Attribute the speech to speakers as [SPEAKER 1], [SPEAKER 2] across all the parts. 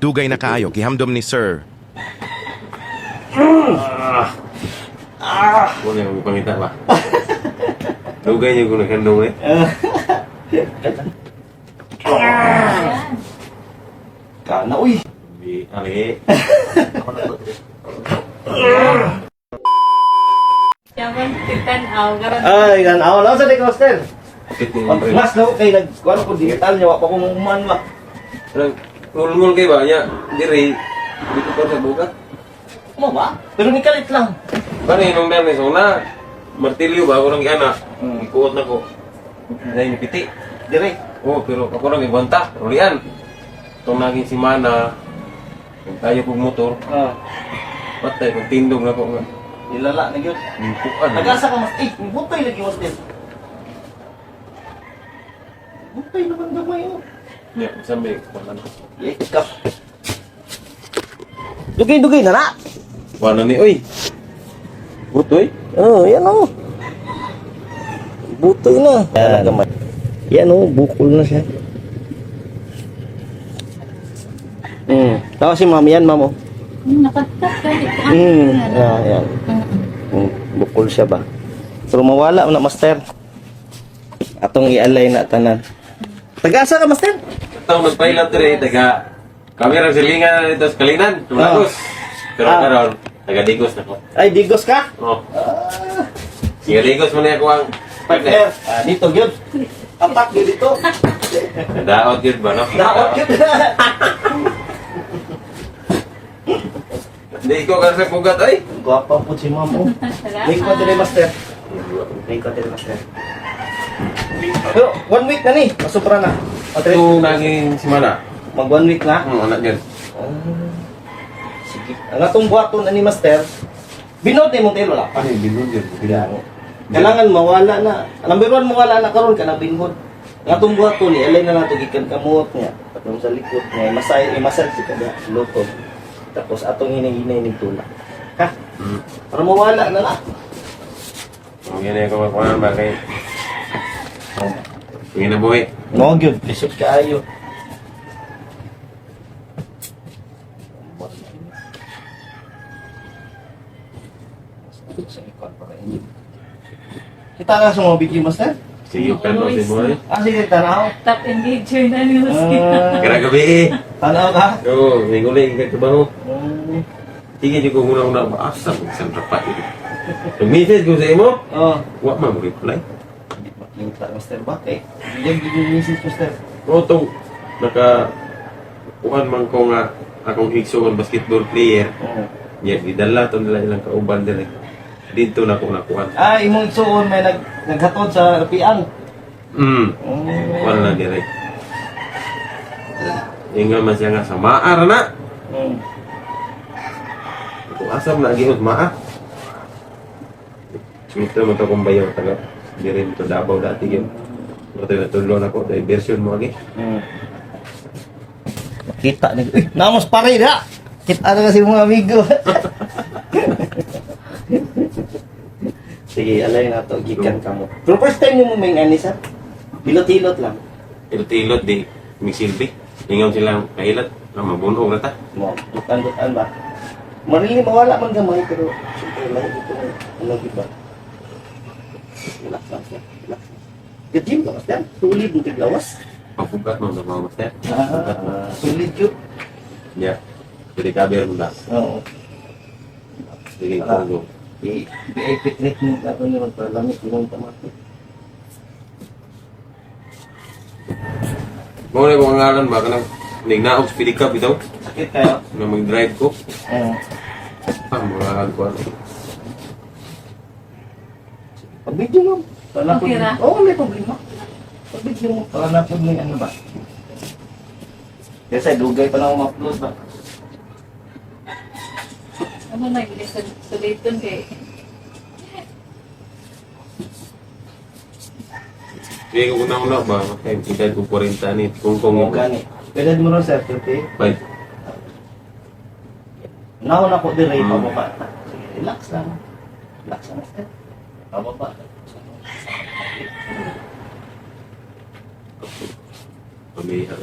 [SPEAKER 1] Dugay na kaayo, gihamdom ni Sir.
[SPEAKER 2] Muna yung pangita ba? Dugay niyo kung nagkandong eh.
[SPEAKER 3] Kana, uy.
[SPEAKER 2] Di, ali.
[SPEAKER 4] Yaman, titanaw, karon.
[SPEAKER 3] Ay, kana. Wala sa di Master.
[SPEAKER 2] Mas
[SPEAKER 3] Mas daw kay nagkuhan ko digital niya, wa pa kong uman ba.
[SPEAKER 2] ngul-ngul kayo ba niya? Diri, dito ko sa buka.
[SPEAKER 3] Mo ba? Pero ni kalit lang.
[SPEAKER 2] Paano yung dami? So na, martilyo ba? Ako nang iana.
[SPEAKER 3] Hmm.
[SPEAKER 2] Ikuot na ko. Dahil piti.
[SPEAKER 3] Dire.
[SPEAKER 2] Oh, pero ako nang ibanta. Ulian. Itong naging si Mana. Yung tayo pong motor.
[SPEAKER 3] Ah,
[SPEAKER 2] Patay, magtindog na ko nga.
[SPEAKER 3] nilala na gyud.
[SPEAKER 2] Bukan.
[SPEAKER 3] Nagasa ka mas butay lagi Master. Butay naman gamay oh.
[SPEAKER 2] Ya, sambil wala na.
[SPEAKER 3] Ikap. Dugay na na.
[SPEAKER 2] Wala ni, oy. Butoy?
[SPEAKER 3] Oh, yan oh. Butoy na. Yan. Yan oh, bukol na siya. Tawa si mami yan, mamo.
[SPEAKER 4] Nakatat ka.
[SPEAKER 3] Yan. Bukol siya ba? Pero mawala na, Master. Atong i-alay na tanan. Taga-asa ka, Master?
[SPEAKER 2] Ito, mag-pilot rin, taga kamera silingan dito sa Kalinan, Tulagos. Pero karon, taga Digos na ko.
[SPEAKER 3] Ay, digos ka?
[SPEAKER 2] Oh. Sige, Digos mo na ako ang partner.
[SPEAKER 3] Dito, yun. Apak yun dito.
[SPEAKER 2] Daot yun ba, no?
[SPEAKER 3] Daot yun.
[SPEAKER 2] Hindi ko kasi pugat, ay.
[SPEAKER 3] Gwapa po si mamo. Link ko din, Master. Link ko din, Master. Pero, 1 week na ni. Masupra na.
[SPEAKER 2] Ito naging si Mana.
[SPEAKER 3] Mag 1 week na.
[SPEAKER 2] Anak yun.
[SPEAKER 3] Sige. Ang atong buhaton na ni Master, binod ni mong telo lang.
[SPEAKER 2] Ay, binun yun.
[SPEAKER 3] Kailangan mawala na. Number 1 mawala na karon ka na binhod. Ang atong buhaton ni alay na nato gikan kamot niya. Patong sa likod niya, masay si kada lutod. Tapos atong hinay-hinay ning tulak. Ha? Para mawala na na.
[SPEAKER 2] Ang yan ako makuha ba kay... Sige na buhay.
[SPEAKER 3] No, good. Lisod kaayo. Kita nga sa mga video, Master?
[SPEAKER 2] Sige, pero si buhay.
[SPEAKER 3] Sige, tanaw.
[SPEAKER 4] Top engager na ni Husky.
[SPEAKER 2] Kira gabi eh.
[SPEAKER 3] Tanaw ka?
[SPEAKER 2] Oo, may gulay ka trabaho. Sige, di ko muna maasa kung isang rapat ito. Nag-message ko sa imo,
[SPEAKER 3] Oo.
[SPEAKER 2] wak man mo-reply.
[SPEAKER 3] Kita, Master, bakit? Diyan, video-message, Master.
[SPEAKER 2] Oo, ito, kuhan man ko nga akong igsoon basketball player.
[SPEAKER 3] Oo.
[SPEAKER 2] Yan, idala to nila ilang kauban din eh. Dito na ko nakuhan.
[SPEAKER 3] Ah, imong igsuon may naghatod sa rapian.
[SPEAKER 2] Wala na dire. Yung nga man siya nga sa maar na. Kung asam na gihod maa. Ito mo ito kung bayaw taga. Di rin ito Davao dati yun. Ito na tulon ako. Dahil version mo agi.
[SPEAKER 3] Kita ni. Uy, namos pare da. Kita na kasi mga amigo. Sige, alay na to gikan kamo. Pero first time mo may ani sa hilot-hilot lang.
[SPEAKER 2] Ilot-ilot di. May silbi. Ingaw silang kahilat. Mabunog na ta.
[SPEAKER 3] Mo, dutan ba? Marili mawala man gamay pero syempre lang dito ano ba? Relax lang siya. Relax. Gajim ka mas dan. Tulid mo tiglawas.
[SPEAKER 2] Pagpugat mo na mga master.
[SPEAKER 3] Sulit yun.
[SPEAKER 2] Ya. Jadi kabar mo na.
[SPEAKER 3] Oo.
[SPEAKER 2] Sige, Congo.
[SPEAKER 3] I-ipit mo ako niyo magpalamit yung tamati.
[SPEAKER 2] Mo na kung ngalan ba kanang nignaog speed cup bitaw
[SPEAKER 3] Sakit kayo?
[SPEAKER 2] na mag-drive ko.
[SPEAKER 3] Oo.
[SPEAKER 2] Mga ko.
[SPEAKER 3] Pag-video mo.
[SPEAKER 4] Okay ra?
[SPEAKER 3] Oo, may problema. Pag-video mo. Para na po may ano ba? Kasi dugay pa na upload ba?
[SPEAKER 4] Ano na, suliton kay...
[SPEAKER 2] Sige ko una ba? Kaya tingkad ko 40 ni kung
[SPEAKER 3] Oo, gani. Pwede mo rin sir, 30.
[SPEAKER 2] Bye.
[SPEAKER 3] Naon ako din rin, pababa. Relax lang. Relax lang, sir. Pababa.
[SPEAKER 2] Pamiha.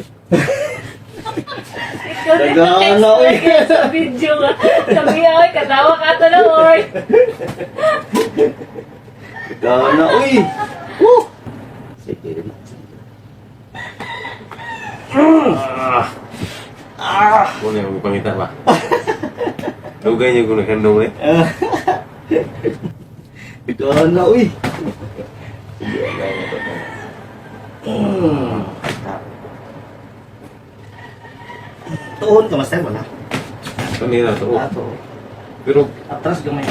[SPEAKER 4] Ikaw din
[SPEAKER 3] Nagana,
[SPEAKER 4] na-experience sa video nga. Sabi ay, katawa ka ito na, oy.
[SPEAKER 3] Gana, uy! Woo! Sige, relax.
[SPEAKER 2] Muna yung pangita ba? Lugay niyo kung nakandong eh.
[SPEAKER 3] Gana, uy! Tuhon ka, master, wala.
[SPEAKER 2] Kanina to.
[SPEAKER 3] Ato.
[SPEAKER 2] Pero
[SPEAKER 3] Atras gamay.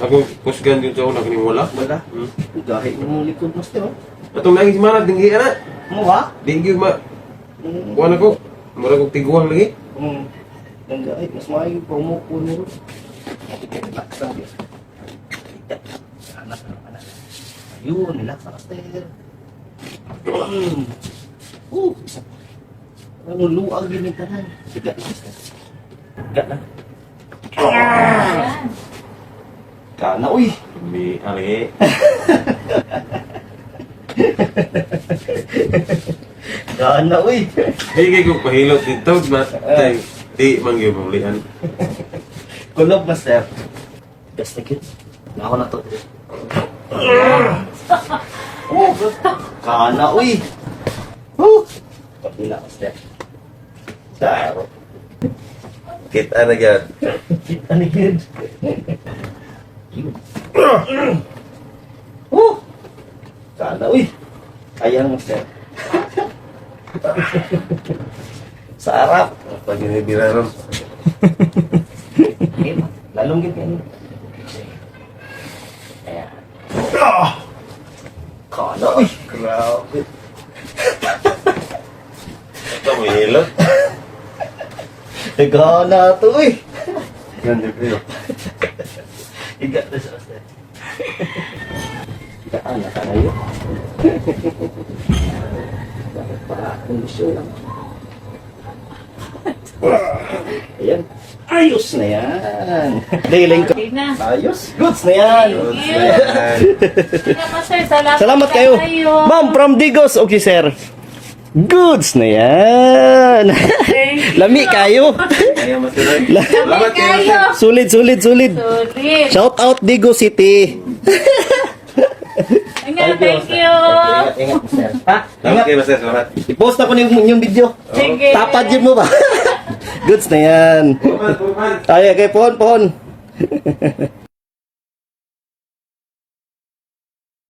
[SPEAKER 2] ako kusgan din sa una kini wala.
[SPEAKER 3] Wala.
[SPEAKER 2] Hmm.
[SPEAKER 3] Gahit mo likod, master, oh.
[SPEAKER 2] Atong lagi si mana tinggi ana.
[SPEAKER 3] Mo ba?
[SPEAKER 2] Tinggi ma. Kuan ako. Mura kog tiguang lagi.
[SPEAKER 3] Ang gahit, mas maayo pa umupo nyo. Relax lang din. Anak. Ayun, relax na, master. Isa pa. Ano, luag yun yung tanan. Siga, master. Siga na.
[SPEAKER 4] Ayan.
[SPEAKER 3] Kana, uy!
[SPEAKER 2] Bi ali.
[SPEAKER 3] Kana, uy!
[SPEAKER 2] Higay ko pahilot dito na tay di mangyo maulian.
[SPEAKER 3] Kulob, master. Gas na kid. Ako na to. Kana, uy! Kapila, master. Saro.
[SPEAKER 2] Kita na gyud.
[SPEAKER 3] Kita ni kid. Kana, uy! Ayan, master. Sarap.
[SPEAKER 2] Pag binibiraron.
[SPEAKER 3] Lalong gid kayo. Ayan. Kana, uy!
[SPEAKER 2] Grabe. Ito mo hilot.
[SPEAKER 3] Kana to, uy!
[SPEAKER 2] Ganda kayo.
[SPEAKER 3] Igat na siya, master. Igaan na tayo. Dapat pa kondisyon lang. Ayan. Ayos na yan. Dailing ko.
[SPEAKER 4] Okay na.
[SPEAKER 3] Ayos. Goods na yan.
[SPEAKER 4] Thank you. Sige, master,
[SPEAKER 3] Salamat kayo. Ma'am, from Digos. Okay, sir. Goods na yan.
[SPEAKER 4] Thank you.
[SPEAKER 3] Lami kayo.
[SPEAKER 2] Kaya masuloy.
[SPEAKER 4] Salamat kayo.
[SPEAKER 3] Sulit.
[SPEAKER 4] Sulit.
[SPEAKER 3] Shout out Digos City.
[SPEAKER 4] Ingat, thank you.
[SPEAKER 3] Ingat, sir. Ha?
[SPEAKER 2] Salamat kayo, Master. Salamat.
[SPEAKER 3] I-post na ko yung video.
[SPEAKER 4] Sige.
[SPEAKER 3] Tapad yun mo ba? Goods na yan.
[SPEAKER 2] Tuman.
[SPEAKER 3] Ay, kay pohon.